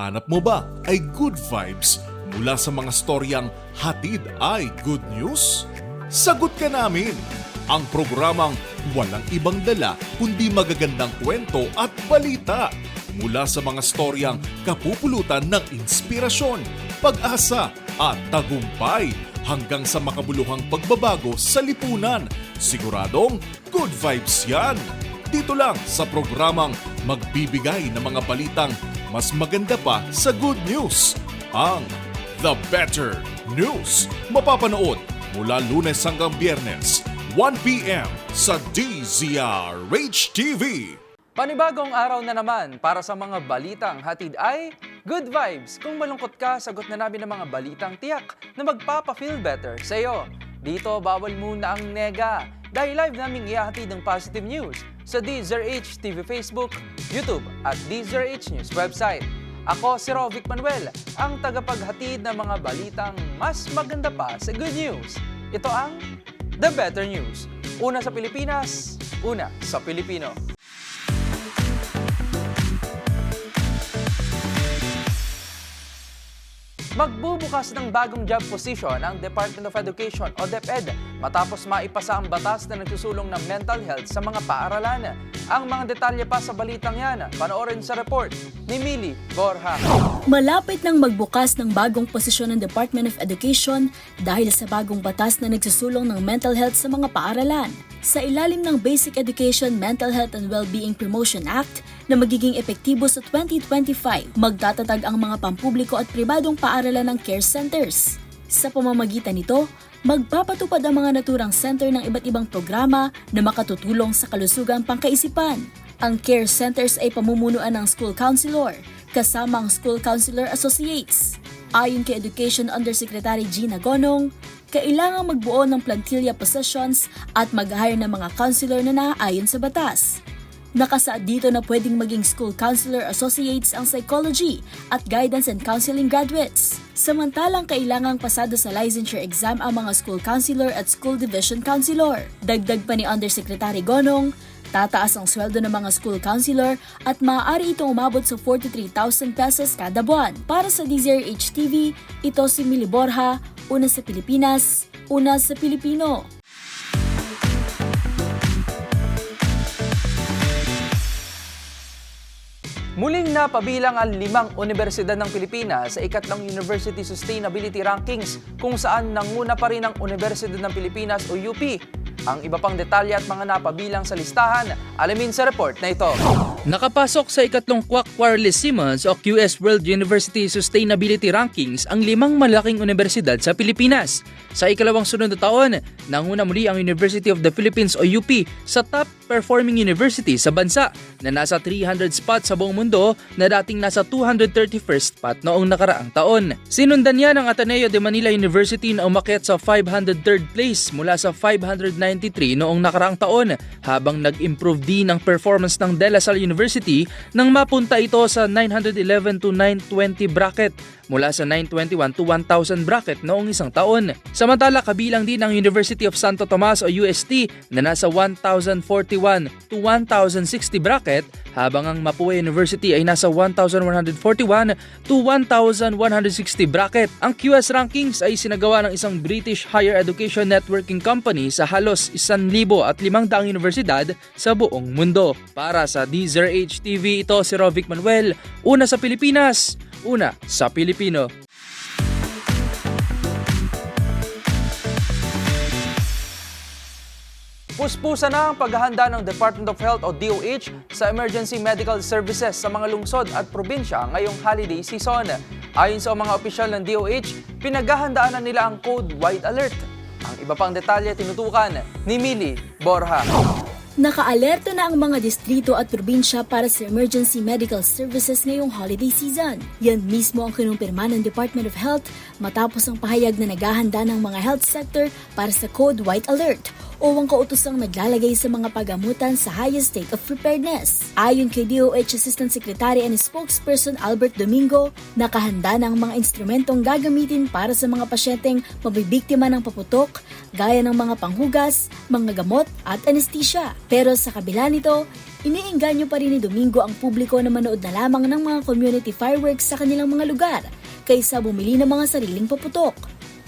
Hanap mo ba ay good vibes mula sa mga storyang hatid ay good news? Sagot ka namin! Ang programang walang ibang dala kundi magagandang kwento at balita mula sa mga storyang kapupulutan ng inspirasyon, pag-asa at tagumpay hanggang sa makabuluhang pagbabago sa lipunan. Siguradong good vibes yan! Dito lang sa programang magbibigay ng mga balitang mas maganda pa sa good news. Ang The Better News. Mapapanood mula Lunes hanggang Biyernes, 1 p.m. sa DZRH TV. Panibagong araw na naman para sa mga balitang hatid ay good vibes. Kung malungkot ka, sagot na namin ang mga balitang tiyak na magpapa-feel better sa iyo. Dito, bawal muna ang nega. Dahil live naming ihahatid ng positive news sa DZRH TV Facebook, YouTube at DZRH News website. Ako si Rovic Manuel, ang tagapaghatid ng mga balitang mas maganda pa sa good news. Ito ang The Better News. Una sa Pilipinas, una sa Pilipino. Magbubukas ng bagong job position ang Department of Education o DepEd matapos maipasa ang batas na nagsusulong ng mental health sa mga paaralan. Ang mga detalye pa sa balitang yan, panoorin sa report ni Mili Borja. Malapit nang magbukas ng bagong posisyon ng Department of Education dahil sa bagong batas na nagsusulong ng mental health sa mga paaralan. Sa ilalim ng Basic Education, Mental Health and Wellbeing Promotion Act na magiging epektibo sa 2025, magtatatag ang mga pampubliko at pribadong paaralan ng care centers. Sa pamamagitan nito, magpapatupad ang mga naturang center ng iba't ibang programa na makatutulong sa kalusugang pangkaisipan. Ang care centers ay pamumunuan ng school counselor, kasama ang school counselor associates. Ayon kay Education Undersecretary Gina Gonong, kailangang magbuo ng plantilla positions at mag-hire ng mga counselor na naaayon sa batas. Nakasaad dito na pwedeng maging school counselor associates ang psychology at guidance and counseling graduates. Samantalang kailangang pasado sa licensure exam ang mga school counselor at school division counselor. Dagdag pa ni Undersecretary Gonong, tataas ang sweldo ng mga school counselor at maaari itong umabot sa 43,000 pesos kada buwan. Para sa DZRH TV, ito si Mili Borja, una sa Pilipinas, una sa Pilipino. Muling napabilang ang 5 universidad ng Pilipinas sa ikatlong University Sustainability Rankings kung saan nanguna pa rin ang Universidad ng Pilipinas o UP. Ang iba pang detalye at mga napabilang sa listahan, alamin sa report na ito. Nakapasok sa ikatlong Quack Wireless Simmons o QS World University Sustainability Rankings ang 5 malaking universidad sa Pilipinas. Sa ikalawang sunod na taon, nanguna muli ang University of the Philippines o UP sa top performing university sa bansa na nasa 300 spot sa buong mundo na dating nasa 231st spot noong nakaraang taon. Sinundan niya ng Ateneo de Manila University na umakyat sa 503rd place mula sa 593 noong nakaraang taon, habang nag-improve din ang performance ng De La Salle University nang mapunta ito sa 911 to 920 bracket mula sa 921 to 1,000 bracket noong isang taon. Samantala, kabilang din ang University of Santo Tomas o UST na nasa 1,041 to 1,060 bracket, habang ang Mapua University ay nasa 1,141 to 1,160 bracket. Ang QS rankings ay sinagawa ng isang British Higher Education Networking Company sa halos 1,500 universidad sa buong mundo. Para sa DZRH TV, ito si Rovic Manuel, una sa Pilipinas, una sa Pilipino. Puspusa na ang paghahanda ng Department of Health o DOH sa emergency medical services sa mga lungsod at probinsya ngayong holiday season. Ayon sa mga opisyal ng DOH, pinaghahandaan na nila ang Code White Alert. Ang iba pang detalye tinutukan ni Mili Borja. Nakaalerto na ang mga distrito at probinsya para sa emergency medical services ngayong holiday season. Yan mismo ang kinumpirma ng Department of Health matapos ang pahayag na naghahanda ng mga health sector para sa Code White Alert o ang kautosang naglalagay sa mga pagamutan sa highest state of preparedness. Ayon kay DOH Assistant Secretary and Spokesperson Albert Domingo, nakahanda na ang mga instrumentong gagamitin para sa mga pasyenteng mabibiktima ng paputok, gaya ng mga panghugas, mga gamot at anesthesia. Pero sa kabila nito, Iniengganyo pa rin ni Domingo ang publiko na manood na lamang ng mga community fireworks sa kanilang mga lugar kaysa bumili ng mga sariling paputok.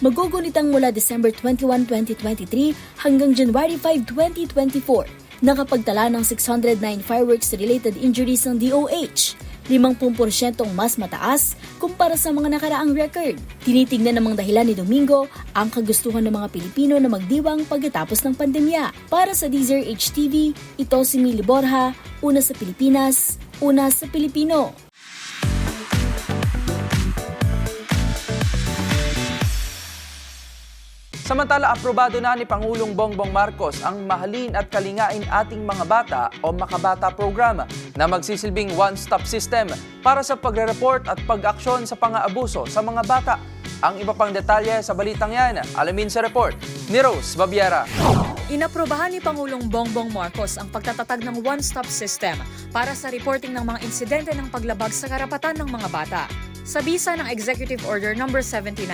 Magugunitang mula December 21, 2023 hanggang January 5, 2024, nakapagtala ng 609 fireworks-related injuries ng DOH, 50% mas mataas kumpara sa mga nakaraang record. Tinitingnan namang dahilan ni Domingo ang kagustuhan ng mga Pilipino na magdiwang pagkatapos ng pandemya. Para sa DZRH TV, ito si Mili Borja, una sa Pilipinas, una sa Pilipino. Samantala, aprobado na ni Pangulong Bongbong Marcos ang Mahalin at Kalingain Ating Mga Bata o Makabata Program na magsisilbing one-stop system para sa pagre-report at pag-aksyon sa pang-aabuso sa mga bata. Ang iba pang detalye sa balitang yan, alamin sa report ni Rose Babiera. Inaprobahan ni Pangulong Bongbong Marcos ang pagtatatag ng one-stop system para sa reporting ng mga insidente ng paglabag sa karapatan ng mga bata. Sa bisa ng Executive Order No. 79,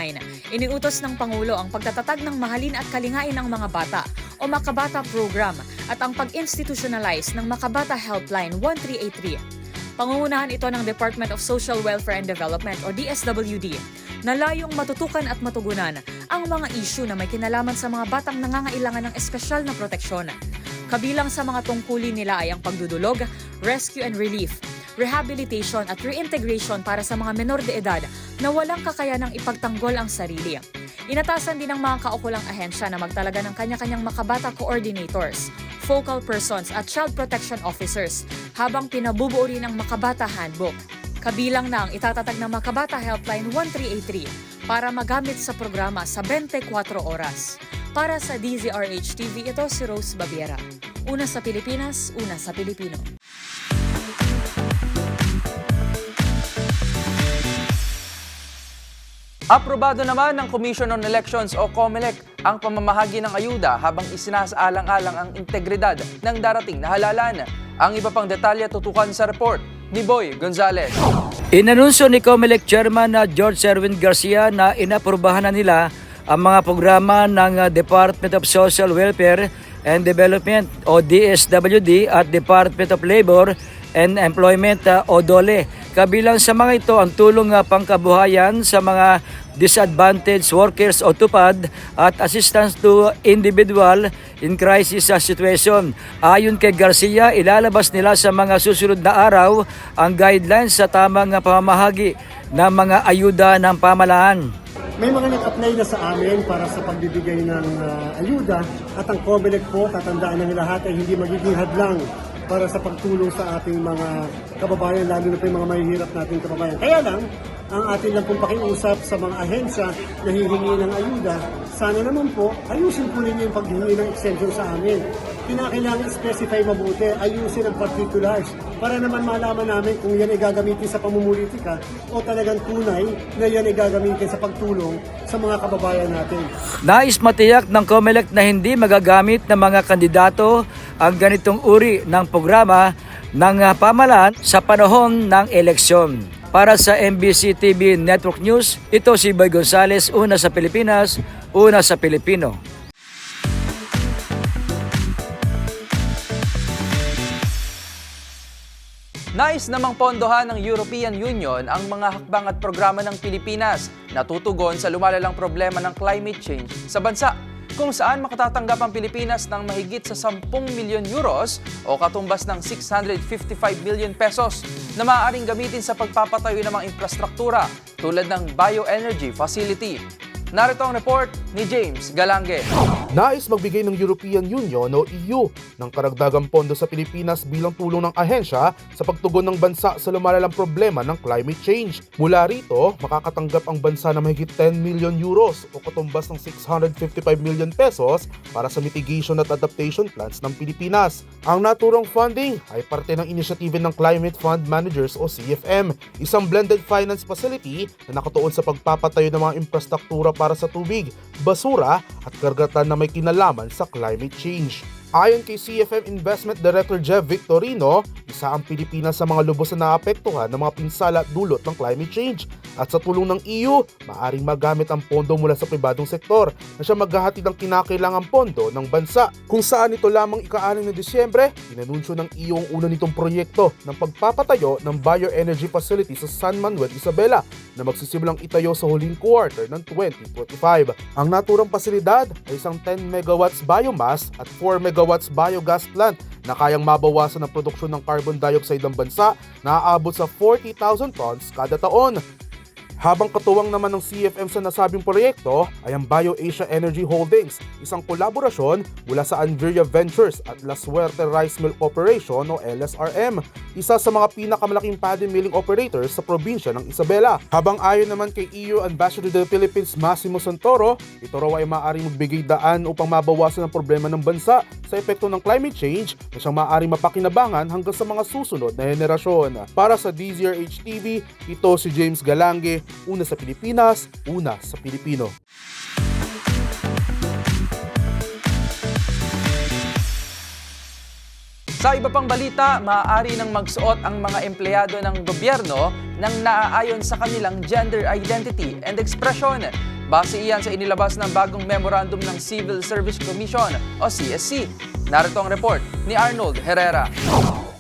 iniutos ng Pangulo ang pagtatatag ng Mahalin at Kalingain ng Mga Bata o Makabata Program at ang pag-institutionalize ng Makabata Helpline 1383. Pangungunahan ito ng Department of Social Welfare and Development o DSWD na layong matutukan at matugunan ang mga issue na may kinalaman sa mga batang nangangailangan ng espesyal na proteksyon. Kabilang sa mga tungkulin nila ay ang pagdudulog, rescue and relief, rehabilitation at reintegration para sa mga menor de edad na walang kakayanang ipagtanggol ang sarili. Inatasan din ng mga kaukulang ahensya na magtalaga ng kanya-kanyang makabata coordinators, focal persons at child protection officers habang pinabubuo rin ang Makabata Handbook. Kabilang na ang itatatag ng Makabata Helpline 1383 para magamit sa programa sa 24 oras. Para sa DZRH TV, ito si Rose Babiera. Una sa Pilipinas, una sa Pilipino. Aprobado naman ng Commission on Elections o COMELEC ang pamamahagi ng ayuda habang isinasaalang-alang ang integridad ng darating na halalan. Ang iba pang detalye tutukan sa report ni Boy Gonzales. Inanunsyo ni COMELEC Chairman na George Erwin Garcia na inaprubahan na nila ang mga programa ng Department of Social Welfare and Development o DSWD at Department of Labor and Employment o DOLE. Kabilang sa mga ito ang tulong pangkabuhayan sa mga disadvantaged workers o TUPAD at assistance to individual in crisis situation. Ayon kay Garcia, ilalabas nila sa mga susunod na araw ang guidelines sa tamang pamamahagi ng mga ayuda ng pamahalaan. May mga nag-apply na sa amin para sa pagbibigay ng ayuda at ang COMELEC po, tatandaan ng lahat ay hindi magiging hadlang para sa pagtulong sa ating mga kababayan, lalo na po yung mga mahihirap nating kababayan. Kaya lang, ang atin lang pong pakiusap sa mga ahensya na hihingi ng ayuda, sana naman po, ayusin po ninyo yung paghingi ng extension sa amin. Kinakailangan specify mabuti, ayusin ang particulars para naman malaman namin kung yan ay gagamitin sa pamumulitika o talagang tunay na yan ay gagamitin sa pagtulong sa mga kababayan natin. Nais matiyak ng COMELEC na hindi magagamit ng mga kandidato ang ganitong uri ng programa ng pamahalaan sa panahon ng eleksyon. Para sa MBC TV Network News, ito si Boy Gonzales, una sa Pilipinas, una sa Pilipino. Nais namang pondohan ng European Union ang mga hakbang at programa ng Pilipinas na tutugon sa lumalalang problema ng climate change sa bansa, kung saan makatatanggap ang Pilipinas ng mahigit sa 10 milyon euros o katumbas ng 655 billion pesos na maaaring gamitin sa pagpapatayo ng mga infrastruktura tulad ng bioenergy facility. Narito ang report ni James Galange. Nais magbigay ng European Union o EU ng karagdagang pondo sa Pilipinas bilang tulong ng ahensya sa pagtugon ng bansa sa lumalalang problema ng climate change. Mula rito, makakatanggap ang bansa ng mahigit 10 million euros o katumbas ng 655 million pesos para sa mitigation at adaptation plans ng Pilipinas. Ang naturang funding ay parte ng inisyatibo ng Climate Fund Managers o CFM, isang blended finance facility na nakatuon sa pagpapatayo ng mga infrastruktura para sa tubig, basura at karagatan na may kinalaman sa climate change. Ayon kay CFM Investment Director Jeff Victorino, isa ang Pilipinas sa mga lubos na naapektuhan ng mga pinsala at dulot ng climate change. At sa tulong ng EU, maaring magamit ang pondo mula sa pribadong sektor na siya maghahatid ng kinakailangang pondo ng bansa. Kung saan ito lamang ika-6 ng Disyembre, inanunsyo ng EU ang una nitong proyekto ng pagpapatayo ng bioenergy facility sa San Manuel, Isabela na magsisimulang itayo sa huling quarter ng 2025. Ang naturang pasilidad ay isang 10 megawatts biomass at 4 megawatts biogas plant na kayang mabawasan ang produksyon ng carbon dioxide ng bansa na aabot sa 40,000 tons kada taon. Habang katuwang naman ng CFM sa nasabing proyekto ay ang BioAsia Energy Holdings, isang kolaborasyon mula sa Anviria Ventures at La Suerte Rice Mill Corporation o LSRM, isa sa mga pinakamalaking paddy milling operators sa probinsya ng Isabela. Habang ayon naman kay EU Ambassador to the Philippines Massimo Santoro, ito raw ay maaaring magbigay daan upang mabawasan ang problema ng bansa sa epekto ng climate change na siyang maaaring mapakinabangan hanggang sa mga susunod na henerasyon. Para sa DZRH TV, ito si James Galange. Una sa Pilipinas, una sa Pilipino. Sa iba pang balita, maaari nang magsuot ang mga empleyado ng gobyerno ng naaayon sa kanilang gender identity and expression. Base iyan sa inilabas ng bagong memorandum ng Civil Service Commission o CSC. Narito ang report ni Arnold Herrera.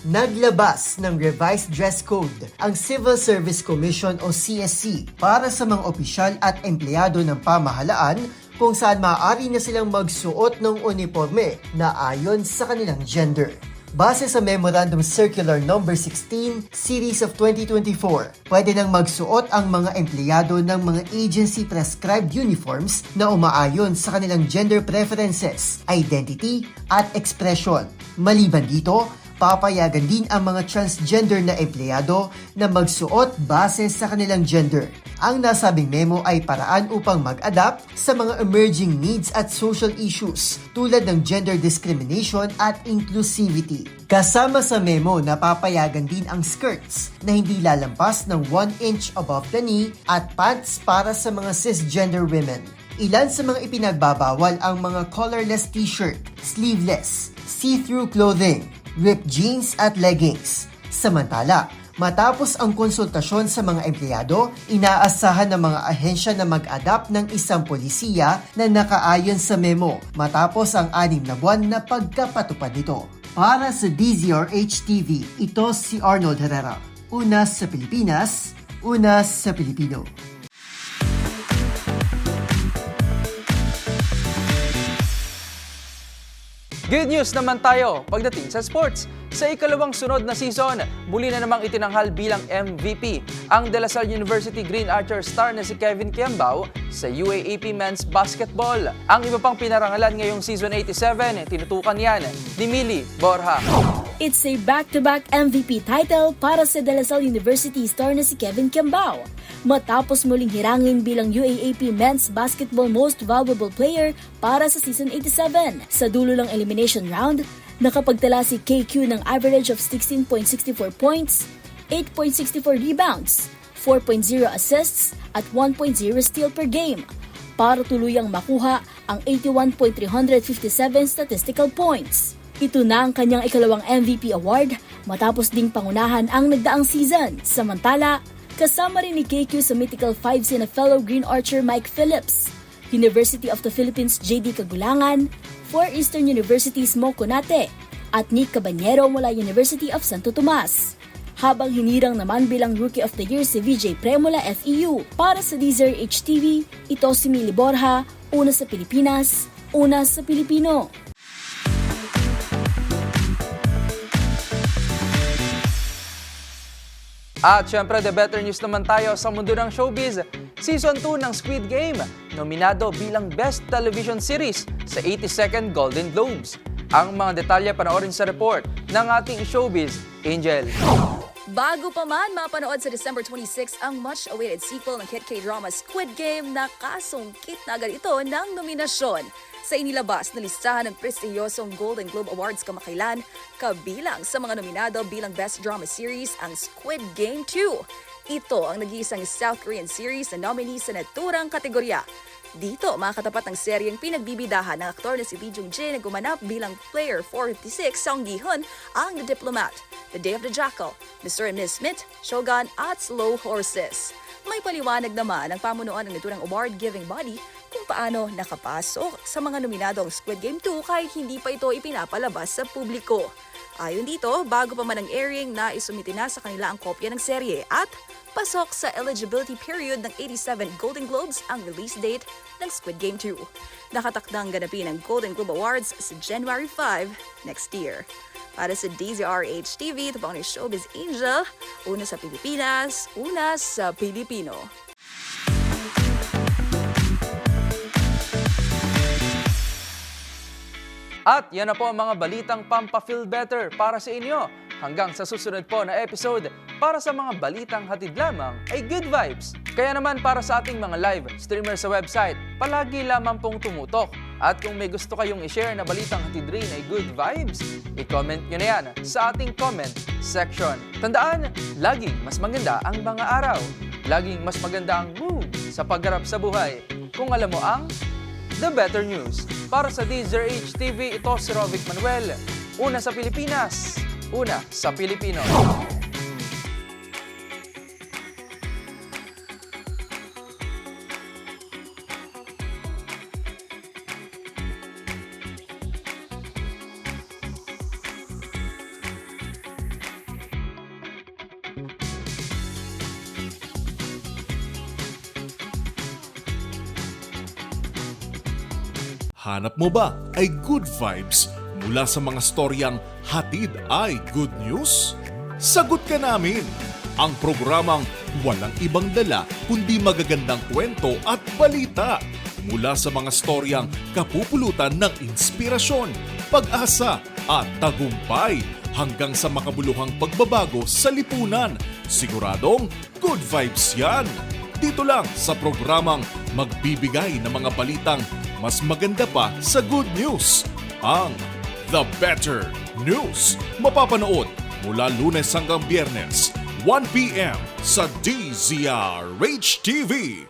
Naglabas ng revised dress code ang Civil Service Commission o CSC para sa mga opisyal at empleyado ng pamahalaan kung saan maaari na silang magsuot ng uniforme na ayon sa kanilang gender. Base sa Memorandum Circular No. 16, Series of 2024, pwede nang magsuot ang mga empleyado ng mga agency-prescribed uniforms na umaayon sa kanilang gender preferences, identity, at expression. Maliban dito, papayagan din ang mga transgender na empleyado na magsuot base sa kanilang gender. Ang nasabing memo ay paraan upang mag-adapt sa mga emerging needs at social issues tulad ng gender discrimination at inclusivity. Kasama sa memo na papayagan din ang skirts na hindi lalampas ng 1 inch above the knee at pants para sa mga cisgender women. Ilan sa mga ipinagbabawal ang mga collarless t-shirt, sleeveless, see-through clothing, ripped jeans at leggings. Samantala, matapos ang konsultasyon sa mga empleyado, inaasahan ng mga ahensya na mag-adapt ng isang polisiya na nakaayon sa memo matapos ang 6 na buwan na pagkapatupad nito. Para sa DZRH TV, ito si Arnold Herrera. Una sa Pilipinas, una sa Pilipino. Good news naman tayo pagdating sa sports. Sa ikalawang sunod na season, muli na namang itinanghal bilang MVP ang De La Salle University Green Archer star na si Kevin Kiembao sa UAAP Men's Basketball. Ang iba pang pinarangalan ngayong season 87, tinutukan yan ni Millie Borja. It's a back-to-back MVP title para sa De La Salle University star na si Kevin Kiembao. Matapos muling hirangin bilang UAAP Men's Basketball Most Valuable Player para sa season 87. Sa dulo ng elimination round, nakapagtala si KQ ng average of 16.64 points, 8.64 rebounds, 4.0 assists at 1.0 steal per game para tuluyang makuha ang 81.357 statistical points. Ito na ang kanyang ikalawang MVP award matapos ding pangunahan ang nagdaang season. Samantala, kasama rin ni KQ sa mythical 5 na fellow Green Archer Mike Phillips, University of the Philippines JD Kagulangan, 4 Eastern Universities Mo Conate, at Nick Cabanyero mula University of Santo Tomas. Habang hinirang naman bilang Rookie of the Year si VJ Premula FEU. Para sa DZRH TV, ito si Millie Borja, una sa Pilipinas, una sa Pilipino. At syempre, the better news naman tayo sa mundo ng showbiz. Season 2 ng Squid Game, nominado bilang Best Television Series sa 82nd Golden Globes. Ang mga detalye panoorin sa report ng ating showbiz, Angel. Bago pa man mapanood sa December 26 ang much-awaited sequel ng hit K-drama Squid Game, nakasungkit na agad ito ng nominasyon sa inilabas na listahan ng prestiyosong Golden Globe Awards kamakailan, kabilang sa mga nominado bilang Best Drama Series ang Squid Game 2. ito ang nag-iisang South Korean series na nominee sa naturang kategorya. Dito, makakatapat ng seryeng pinagbibidahan ng aktor na si Lee Jung-jae na gumanap bilang player 456 Song Gi-hun ang The Diplomat, The Day of the Jackal, Mr. and Ms. Smith, Shogun at Slow Horses. May paliwanag naman ang pamunuan ng naturang award-giving body kung paano nakapasok sa mga nominado ang Squid Game 2 kahit hindi pa ito ipinapalabas sa publiko. Ayon dito, bago pa man ang airing na isumiti na sa kanila ang kopya ng serye at pasok sa eligibility period ng 87 Golden Globes ang release date ng Squid Game 2. Nakatakdang ganapin ang Golden Globe Awards sa January 5 next year. Para sa DZRH TV, ito po ang Showbiz Angel, una sa Pilipinas, una sa Pilipino. At yan na po ang mga balitang pampa-feel better para sa inyo. Hanggang sa susunod po na episode, para sa mga balitang hatid lamang ay good vibes. Kaya naman para sa ating mga live streamer sa website, palagi lamang pong tumutok. At kung may gusto kayong i-share na balitang hatid rin ay good vibes, i-comment nyo na yan sa ating comment section. Tandaan, laging mas maganda ang mga araw. Laging mas maganda ang mood sa pagharap sa buhay. Kung alam mo ang The Better News. Para sa DZRH TV, ito si Rovic Manuel. Una sa Pilipinas, una sa Pilipino. Hanap mo ba ay good vibes mula sa mga storyang hatid ay good news? Sagot ka namin! Ang programang walang ibang dala kundi magagandang kwento at balita mula sa mga storyang kapupulutan ng inspirasyon, pag-asa at tagumpay hanggang sa makabuluhang pagbabago sa lipunan. Siguradong good vibes yan! Dito lang sa programang magbibigay ng mga balitang mas maganda pa sa good news. Ang The Better News. Mapapanood mula Lunes hanggang Biyernes, 1 p.m. sa DZRH TV.